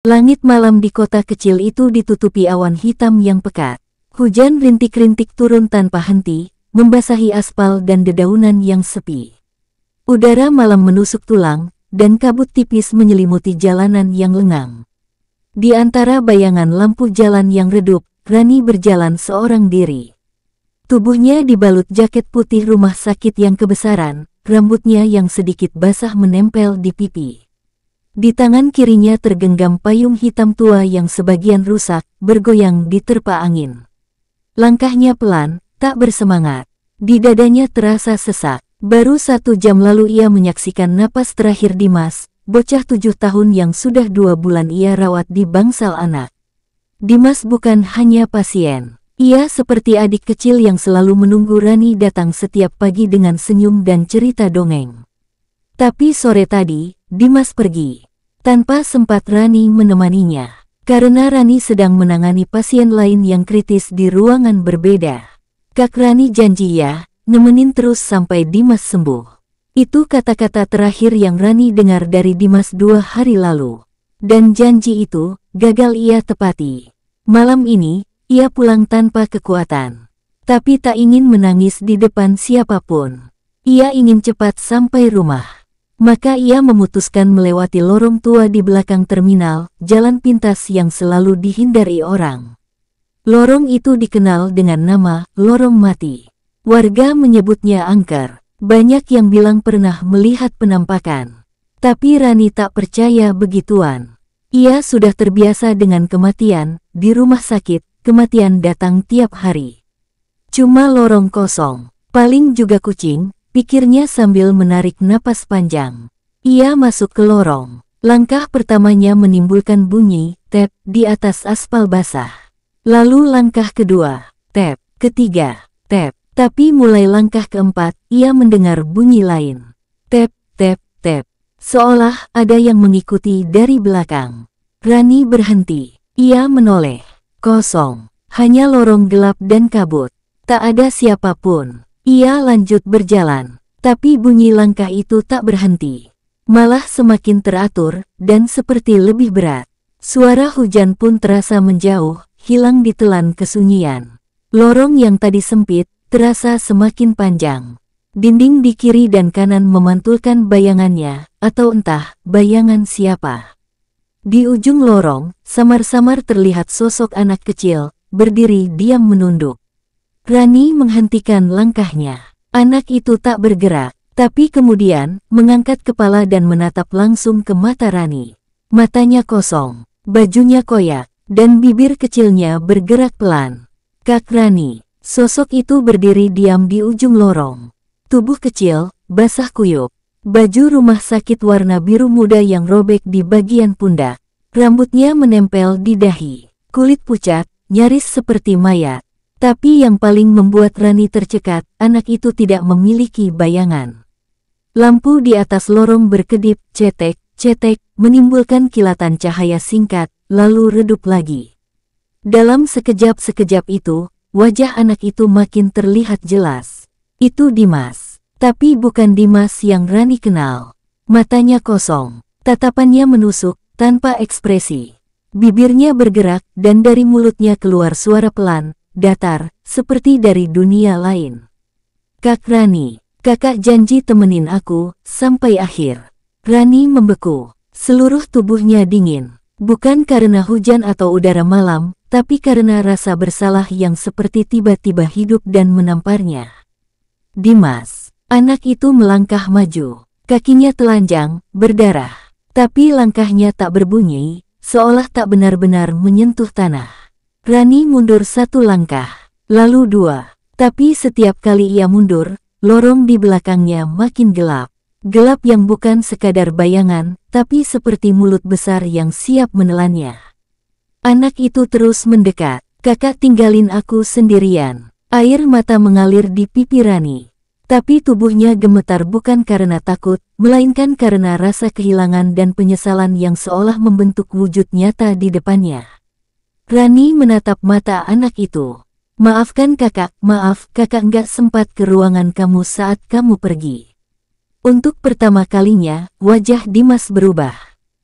Langit malam di kota kecil itu ditutupi awan hitam yang pekat. Hujan rintik-rintik turun tanpa henti, membasahi aspal dan dedaunan yang sepi. Udara malam menusuk tulang, dan kabut tipis menyelimuti jalanan yang lengang. Di antara bayangan lampu jalan yang redup, Rani berjalan seorang diri. Tubuhnya dibalut jaket putih rumah sakit yang kebesaran, rambutnya yang sedikit basah menempel di pipi. Di tangan kirinya tergenggam payung hitam tua yang sebagian rusak, bergoyang diterpa angin. Langkahnya pelan, tak bersemangat. Di dadanya terasa sesak. Baru 1 jam lalu ia menyaksikan napas terakhir Dimas, bocah 7 tahun yang sudah 2 bulan ia rawat di bangsal anak. Dimas bukan hanya pasien. Ia seperti adik kecil yang selalu menunggu Rani datang setiap pagi dengan senyum dan cerita dongeng. Tapi sore tadi, Dimas pergi. Tanpa sempat Rani menemaninya. Karena Rani sedang menangani pasien lain yang kritis di ruangan berbeda. Kak Rani janji ya, nemenin terus sampai Dimas sembuh. Itu kata-kata terakhir yang Rani dengar dari Dimas 2 hari lalu. Dan janji itu, gagal ia tepati. Malam ini, ia pulang tanpa kekuatan. Tapi tak ingin menangis di depan siapapun. Ia ingin cepat sampai rumah. Maka ia memutuskan melewati lorong tua di belakang terminal, jalan pintas yang selalu dihindari orang. Lorong itu dikenal dengan nama Lorong Mati. Warga menyebutnya angker. Banyak yang bilang pernah melihat penampakan. Tapi Rani tak percaya begituan. Ia sudah terbiasa dengan kematian, di rumah sakit, kematian datang tiap hari. Cuma lorong kosong, paling juga kucing, pikirnya sambil menarik napas panjang. Ia masuk ke lorong. Langkah pertamanya menimbulkan bunyi, tap, di atas aspal basah. Lalu langkah kedua, tap, ketiga, tap. Tapi mulai langkah keempat, ia mendengar bunyi lain. Tap, tap, tap. Seolah ada yang mengikuti dari belakang. Rani berhenti. Ia menoleh. Kosong. Hanya lorong gelap dan kabut. Tak ada siapapun. Ia lanjut berjalan. Tapi bunyi langkah itu tak berhenti. Malah semakin teratur, dan seperti lebih berat. Suara hujan pun terasa menjauh, hilang ditelan kesunyian. Lorong yang tadi sempit, terasa semakin panjang. Dinding di kiri dan kanan memantulkan bayangannya, atau entah, bayangan siapa. Di ujung lorong, samar-samar terlihat sosok anak kecil, berdiri diam menunduk. Rani menghentikan langkahnya. Anak itu tak bergerak, tapi kemudian, mengangkat kepala dan menatap langsung ke mata Rani. Matanya kosong, bajunya koyak, dan bibir kecilnya bergerak pelan. Kak Rani. Sosok itu berdiri diam di ujung lorong. Tubuh kecil, basah kuyup. Baju rumah sakit warna biru muda yang robek di bagian pundak. Rambutnya menempel di dahi. Kulit pucat, nyaris seperti mayat. Tapi yang paling membuat Rani tercekat, anak itu tidak memiliki bayangan. Lampu di atas lorong berkedip, cetek, cetek, menimbulkan kilatan cahaya singkat, lalu redup lagi. Dalam sekejap-sekejap itu, wajah anak itu makin terlihat jelas. Itu Dimas. Tapi bukan Dimas yang Rani kenal. Matanya kosong. Tatapannya menusuk, tanpa ekspresi. Bibirnya bergerak, dan dari mulutnya keluar suara pelan, datar, seperti dari dunia lain. Kak Rani, kakak janji temenin aku, sampai akhir. Rani membeku. Seluruh tubuhnya dingin. Bukan karena hujan atau udara malam, tapi karena rasa bersalah yang seperti tiba-tiba hidup dan menamparnya. Dimas. Anak itu melangkah maju. Kakinya telanjang, berdarah. Tapi langkahnya tak berbunyi, seolah tak benar-benar menyentuh tanah. Rani mundur 1 langkah, lalu 2. Tapi setiap kali ia mundur, lorong di belakangnya makin gelap. Gelap yang bukan sekadar bayangan, tapi seperti mulut besar yang siap menelannya. Anak itu terus mendekat. Kakak tinggalin aku sendirian. Air mata mengalir di pipi Rani. Tapi tubuhnya gemetar bukan karena takut, melainkan karena rasa kehilangan dan penyesalan yang seolah membentuk wujud nyata di depannya. Rani menatap mata anak itu. Maafkan kakak, maaf kakak nggak sempat ke ruangan kamu saat kamu pergi. Untuk pertama kalinya, wajah Dimas berubah.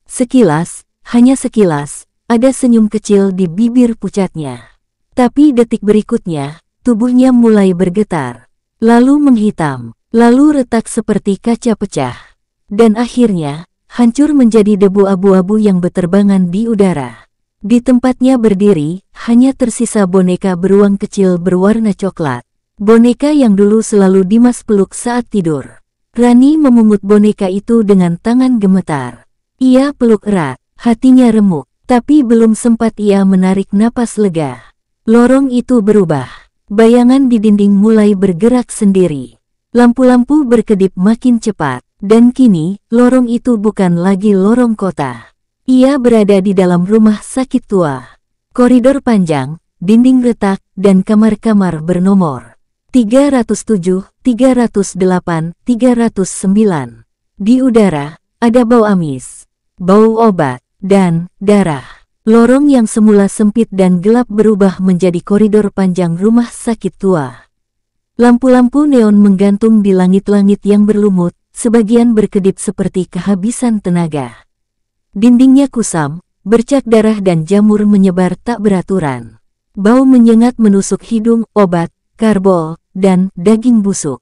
Sekilas, hanya sekilas, ada senyum kecil di bibir pucatnya. Tapi detik berikutnya, tubuhnya mulai bergetar, lalu menghitam, lalu retak seperti kaca pecah, dan akhirnya, hancur menjadi debu abu-abu yang berterbangan di udara. Di tempatnya berdiri, hanya tersisa boneka beruang kecil berwarna coklat. Boneka yang dulu selalu Dimas peluk saat tidur. Rani memungut boneka itu dengan tangan gemetar. Ia peluk erat, hatinya remuk, tapi belum sempat ia menarik napas lega. Lorong itu berubah. Bayangan di dinding mulai bergerak sendiri. Lampu-lampu berkedip makin cepat, dan kini, lorong itu bukan lagi lorong kota. Ia berada di dalam rumah sakit tua. Koridor panjang, dinding retak, dan kamar-kamar bernomor 307, 308, 309. Di udara, ada bau amis, bau obat, dan darah. Lorong yang semula sempit dan gelap berubah menjadi koridor panjang rumah sakit tua. Lampu-lampu neon menggantung di langit-langit yang berlumut, sebagian berkedip seperti kehabisan tenaga. Dindingnya kusam, bercak darah dan jamur menyebar tak beraturan. Bau menyengat menusuk hidung, obat, karbol, dan daging busuk.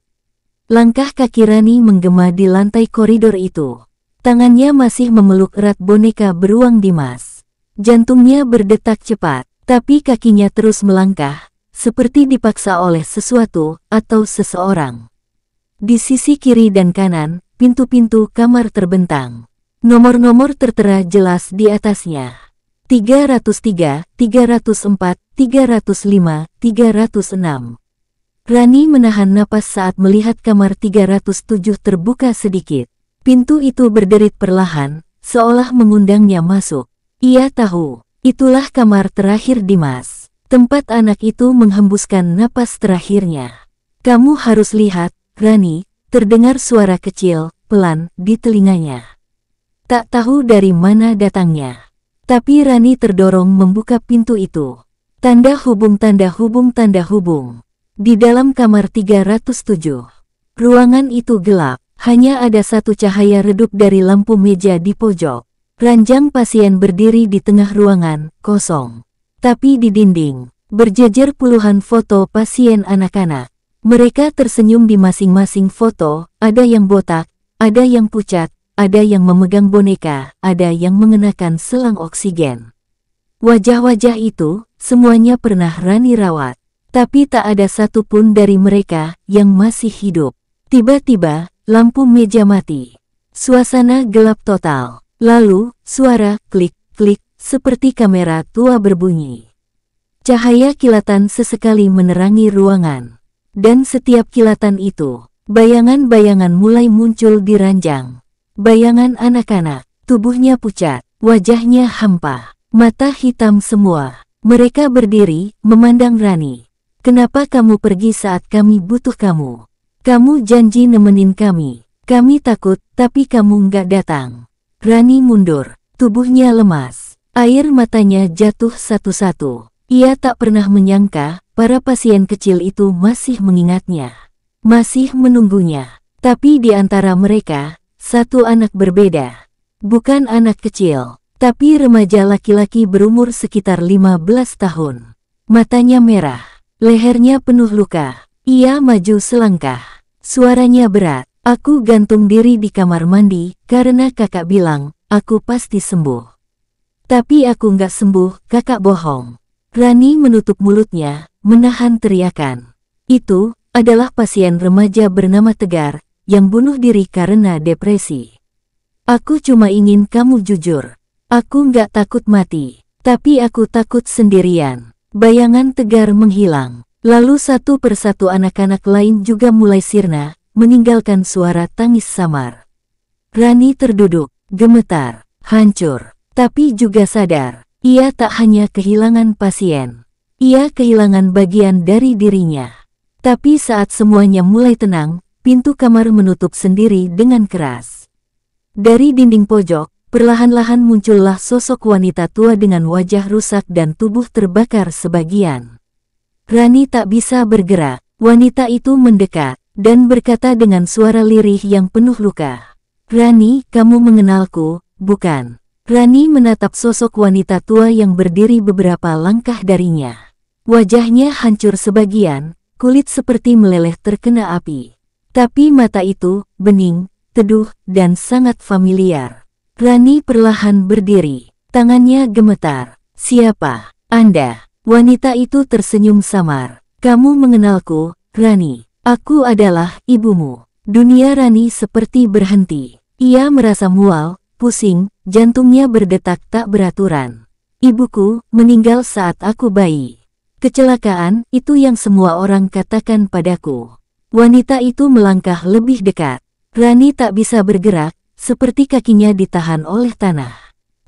Langkah kaki Rani menggema di lantai koridor itu. Tangannya masih memeluk erat boneka beruang Dimas. Jantungnya berdetak cepat, tapi kakinya terus melangkah, seperti dipaksa oleh sesuatu atau seseorang. Di sisi kiri dan kanan, pintu-pintu kamar terbentang. Nomor-nomor tertera jelas di atasnya. 303, 304, 305, 306. Rani menahan napas saat melihat kamar 307 terbuka sedikit. Pintu itu berderit perlahan, seolah mengundangnya masuk. Ia tahu, itulah kamar terakhir Dimas. Tempat anak itu menghembuskan napas terakhirnya. Kamu harus lihat, Rani, terdengar suara kecil, pelan, di telinganya. Tak tahu dari mana datangnya. Tapi Rani terdorong membuka pintu itu. Tanda hubung, tanda hubung, tanda hubung. Di dalam kamar 307. Ruangan itu gelap, hanya ada satu cahaya redup dari lampu meja di pojok. Ranjang pasien berdiri di tengah ruangan, kosong. Tapi di dinding, berjejer puluhan foto pasien anak-anak. Mereka tersenyum di masing-masing foto, ada yang botak, ada yang pucat, ada yang memegang boneka, ada yang mengenakan selang oksigen. Wajah-wajah itu, semuanya pernah Rani rawat. Tapi tak ada satupun dari mereka yang masih hidup. Tiba-tiba, lampu meja mati. Suasana gelap total. Lalu, suara klik-klik seperti kamera tua berbunyi. Cahaya kilatan sesekali menerangi ruangan. Dan setiap kilatan itu, bayangan-bayangan mulai muncul di ranjang. Bayangan anak-anak, tubuhnya pucat, wajahnya hampa, mata hitam semua. Mereka berdiri, memandang Rani. Kenapa kamu pergi saat kami butuh kamu? Kamu janji nemenin kami. Kami takut, tapi kamu nggak datang. Rani mundur, tubuhnya lemas. Air matanya jatuh satu-satu. Ia tak pernah menyangka, para pasien kecil itu masih mengingatnya. Masih menunggunya. Tapi di antara mereka, satu anak berbeda. Bukan anak kecil, tapi remaja laki-laki berumur sekitar 15 tahun. Matanya merah. Lehernya penuh luka. Ia maju selangkah. Suaranya berat. Aku gantung diri di kamar mandi, karena kakak bilang, aku pasti sembuh. Tapi aku nggak sembuh, kakak bohong. Rani menutup mulutnya, menahan teriakan. Itu adalah pasien remaja bernama Tegar, yang bunuh diri karena depresi. Aku cuma ingin kamu jujur. Aku nggak takut mati, tapi aku takut sendirian. Bayangan Tegar menghilang, lalu satu persatu anak-anak lain juga mulai sirna, meninggalkan suara tangis samar. Rani terduduk, gemetar, hancur, tapi juga sadar, ia tak hanya kehilangan pasien. Ia kehilangan bagian dari dirinya. Tapi saat semuanya mulai tenang, pintu kamar menutup sendiri dengan keras. Dari dinding pojok, perlahan-lahan muncullah sosok wanita tua dengan wajah rusak dan tubuh terbakar sebagian. Rani tak bisa bergerak. Wanita itu mendekat dan berkata dengan suara lirih yang penuh luka. Rani, kamu mengenalku, bukan? Rani menatap sosok wanita tua yang berdiri beberapa langkah darinya. Wajahnya hancur sebagian, kulit seperti meleleh terkena api. Tapi mata itu bening, teduh, dan sangat familiar. Rani perlahan berdiri, tangannya gemetar. "Siapa Anda?" Wanita itu tersenyum samar. "Kamu mengenalku, Rani. Aku adalah ibumu." Dunia Rani seperti berhenti. Ia merasa mual, pusing, jantungnya berdetak tak beraturan. "Ibuku meninggal saat aku bayi. Kecelakaan itu yang semua orang katakan padaku." Wanita itu melangkah lebih dekat. Rani tak bisa bergerak, seperti kakinya ditahan oleh tanah.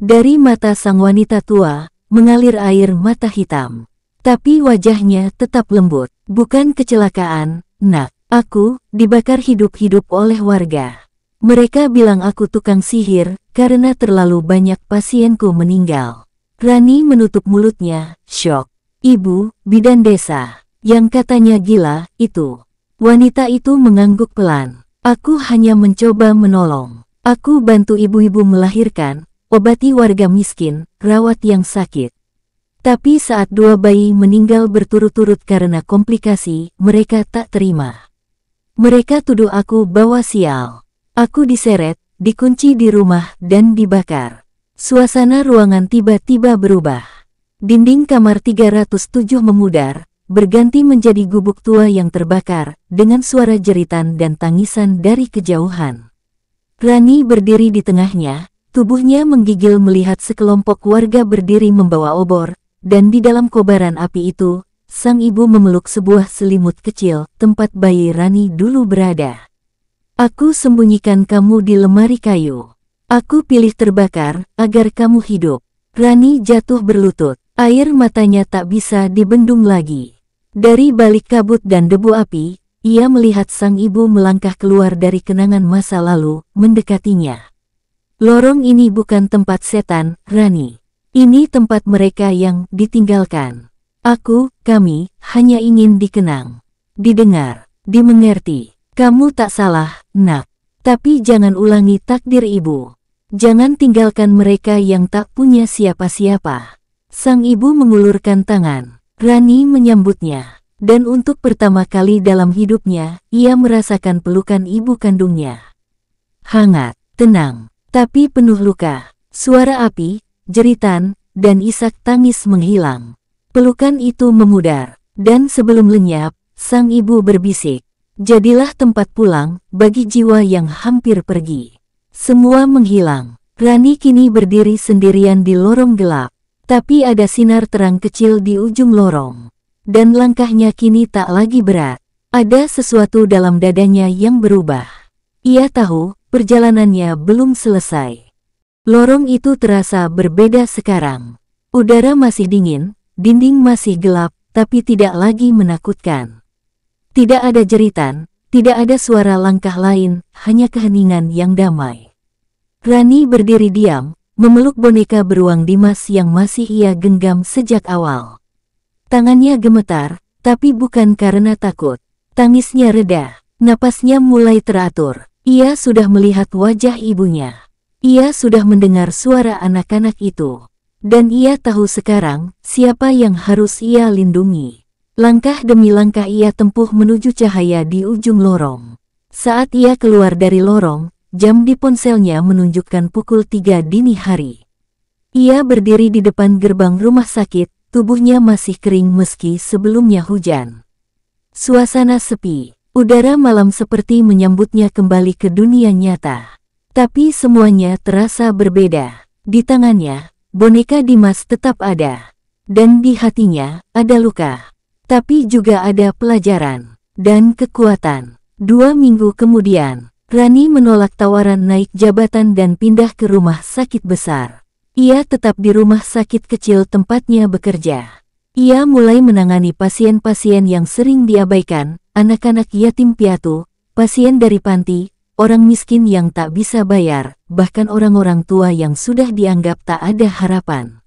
Dari mata sang wanita tua, mengalir air mata hitam. Tapi wajahnya tetap lembut. "Bukan kecelakaan, Nak. Aku dibakar hidup-hidup oleh warga. Mereka bilang aku tukang sihir karena terlalu banyak pasienku meninggal." Rani menutup mulutnya, syok. "Ibu, bidan desa, yang katanya gila, itu." Wanita itu mengangguk pelan. "Aku hanya mencoba menolong. Aku bantu ibu-ibu melahirkan, obati warga miskin, rawat yang sakit. Tapi saat 2 bayi meninggal berturut-turut karena komplikasi, mereka tak terima. Mereka tuduh aku bawa sial. Aku diseret, dikunci di rumah, dan dibakar." Suasana ruangan tiba-tiba berubah. Dinding kamar 307 memudar, berganti menjadi gubuk tua yang terbakar, dengan suara jeritan dan tangisan dari kejauhan. Rani berdiri di tengahnya, tubuhnya menggigil melihat sekelompok warga berdiri membawa obor, dan di dalam kobaran api itu, sang ibu memeluk sebuah selimut kecil, tempat bayi Rani dulu berada. "Aku sembunyikan kamu di lemari kayu. Aku pilih terbakar, agar kamu hidup." Rani jatuh berlutut, air matanya tak bisa dibendung lagi. Dari balik kabut dan debu api, ia melihat sang ibu melangkah keluar dari kenangan masa lalu, mendekatinya. "Lorong ini bukan tempat setan, Rani. Ini tempat mereka yang ditinggalkan. Kami, hanya ingin dikenang, didengar, dimengerti. Kamu tak salah, Nak. Tapi jangan ulangi takdir ibu. Jangan tinggalkan mereka yang tak punya siapa-siapa." Sang ibu mengulurkan tangan. Rani menyambutnya. Dan untuk pertama kali dalam hidupnya, ia merasakan pelukan ibu kandungnya. Hangat, tenang, tapi penuh luka. Suara api, jeritan, dan isak tangis menghilang. Pelukan itu memudar, dan sebelum lenyap, sang ibu berbisik, "Jadilah tempat pulang bagi jiwa yang hampir pergi." Semua menghilang. Rani kini berdiri sendirian di lorong gelap, tapi ada sinar terang kecil di ujung lorong. Dan langkahnya kini tak lagi berat. Ada sesuatu dalam dadanya yang berubah. Ia tahu, perjalanannya belum selesai. Lorong itu terasa berbeda sekarang. Udara masih dingin, dinding masih gelap, tapi tidak lagi menakutkan. Tidak ada jeritan, tidak ada suara langkah lain, hanya keheningan yang damai. Rani berdiri diam, memeluk boneka beruang Dimas yang masih ia genggam sejak awal. Tangannya gemetar, tapi bukan karena takut. Tangisnya reda, napasnya mulai teratur. Ia sudah melihat wajah ibunya. Ia sudah mendengar suara anak-anak itu. Dan ia tahu sekarang siapa yang harus ia lindungi. Langkah demi langkah ia tempuh menuju cahaya di ujung lorong. Saat ia keluar dari lorong, jam di ponselnya menunjukkan pukul 3 dini hari. Ia berdiri di depan gerbang rumah sakit, tubuhnya masih kering meski sebelumnya hujan. Suasana sepi, udara malam seperti menyambutnya kembali ke dunia nyata. Tapi semuanya terasa berbeda. Di tangannya, boneka Dimas tetap ada. Dan di hatinya, ada luka. Tapi juga ada pelajaran dan kekuatan. 2 minggu kemudian, Rani menolak tawaran naik jabatan dan pindah ke rumah sakit besar. Ia tetap di rumah sakit kecil tempatnya bekerja. Ia mulai menangani pasien-pasien yang sering diabaikan, anak-anak yatim piatu, pasien dari panti, orang miskin yang tak bisa bayar, bahkan orang-orang tua yang sudah dianggap tak ada harapan.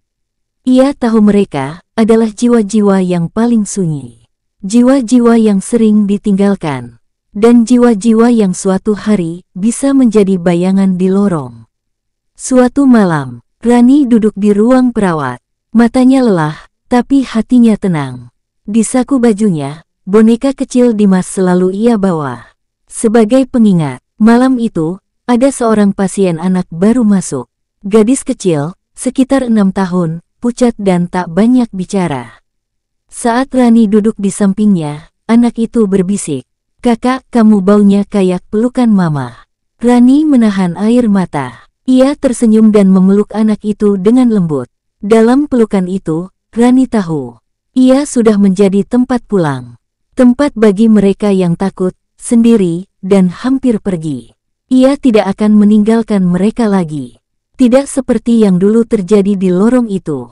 Ia tahu mereka adalah jiwa-jiwa yang paling sunyi. Jiwa-jiwa yang sering ditinggalkan. Dan jiwa-jiwa yang suatu hari bisa menjadi bayangan di lorong. Suatu malam, Rani duduk di ruang perawat. Matanya lelah, tapi hatinya tenang. Di saku bajunya, boneka kecil Dimas selalu ia bawa. Sebagai pengingat, malam itu, ada seorang pasien anak baru masuk. Gadis kecil, sekitar 6 tahun, pucat dan tak banyak bicara. Saat Rani duduk di sampingnya, anak itu berbisik, "Kakak, kamu baunya kayak pelukan mama." Rani menahan air mata. Ia tersenyum dan memeluk anak itu dengan lembut. Dalam pelukan itu, Rani tahu, ia sudah menjadi tempat pulang. Tempat bagi mereka yang takut, sendiri, dan hampir pergi. Ia tidak akan meninggalkan mereka lagi. Tidak seperti yang dulu terjadi di lorong itu.